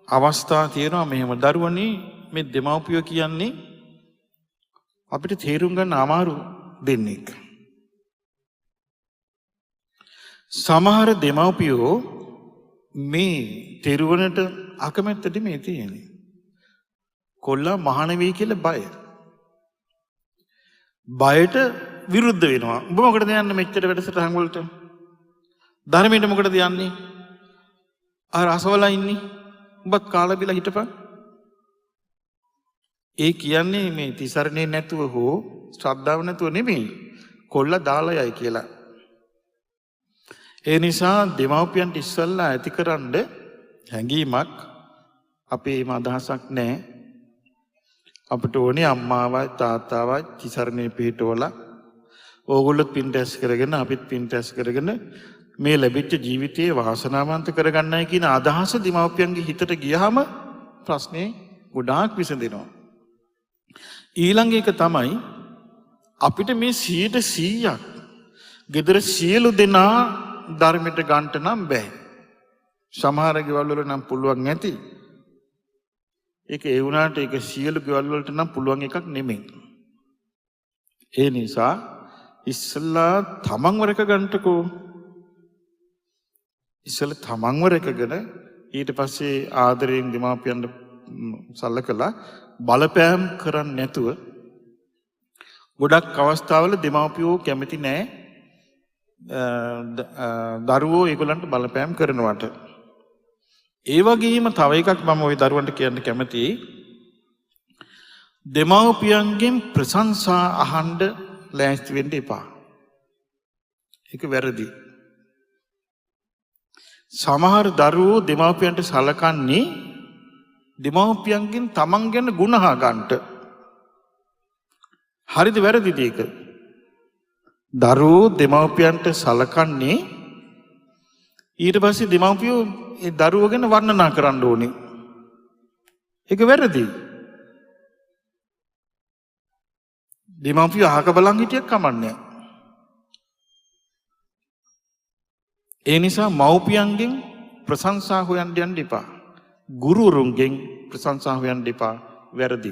අවස්ථා තියෙනවා මෙහෙම දරුවනේ මේ දෙමව්පියෝ කියන්නේ අපිට තේරුම් ගන්න අමාරු දෙන්නෙක්. සමහර දෙමව්පියෝ මේ තෙරුවනට අකමැත්තට මේ තියෙන්නේ. කොල්ලා මහාන වෙයි කියලා බය. බයට විරුද්ධ වෙනවා. උඹ මොකටද යන්නේ මෙච්චර වැඩසටහන් වලට? ධර්මයට මොකටද යන්නේ? අර අසවලා ඉන්නේ. උඹත් කාලා බිලා හිටපන්. ඒ කියන්නේ මේ තිසරණේ නැතුව හෝ ශ්‍රද්ධාව නැතුව නෙමෙයි. කොල්ලා දාලා යයි කියලා. ඒ නිසා දෙමව්පියන්ට ඉස්සල්ලා ඇතිකරන්න හැඟීමක් අපේ අදහසක් නැහැ. අපිට ඕනේ අම්මාවයි තාත්තාවයි තිසරණේ පිටවලා ඕගොල්ලොත් පින් රැස් කරගෙන අපිත් පින් රැස් කරගෙන මේ ලැබිච්ච ජීවිතයේ වාසනාවන්ත කරගන්නයි කියන අදහස දෙමව්පියන්ගේ හිතට ගියහම ප්‍රශ්නේ ගොඩාක් විසඳෙනවා. ඊළඟ එක තමයි අපිට මේ 100%ක් ගෙදර සියලු දෙනා ධර්මයට ගන්නට නම් බෑ. සමහර ගෙවල් වල නම් පුළුවන් නැති. ඒක ඒ වුණාට ඒක සියලු ගෙවල් වලට නම් පුළුවන් එකක් නෙමෙයි. ඒ නිසා ඉස්සලා තමන්ව රැක ගන්නටකෝ. ඉස්සලා තමන්ව රැකගෙන ඊට පස්සේ ආදරයෙන් දෙමාපියන්ට සලකලා බලපෑම් කරන්නේ නැතුව ගොඩක් අවස්ථාවල දෙමාපියෝ කැමති නෑ දරුවෝ ඒගොල්ලන්ට බලපෑම් කරනවට. ඒ වගේම තව එකක් මම ওই දරුවන්ට කියන්න කැමතියි. දෙමාපියන්ගෙන් ප්‍රශංසා අහන්න ලෑස්ති වෙන්න එපා. ඒක වැරදි. සමහර දරුවෝ දෙමාපියන්ට සලකන්නේ දෙමාපියන්ගෙන් තමන් ගැන ගුණ අහගන්නට. හරිද වැරදිද ඒක? දරුවෝ දෙමාපියන්ට සලකන්නේ ඊට පස්සේ දෙමාපියෝ ඒ දරුවෝ ගැන වර්ණනා කරන්න ඕනේ. ඒක වැරදි. දෙමාපියෝ අහක බලන් හිටියක් කමන්නේ. ඒ නිසා මව්පියන්ගෙන් ප්‍රශංසා හොයන්න යන්න එපා. ගුරුවරුන්ගෙන් ප්‍රශංසා හොයන්න එපා. වැරදි.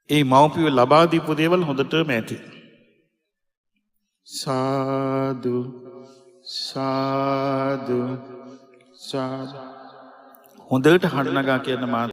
ඒ මව්පියෝ ලබා දීපු දේවල් හොඳටම ඇති. සාදු සාදු සාදු. හොඳට හඬනගා කියන මාත්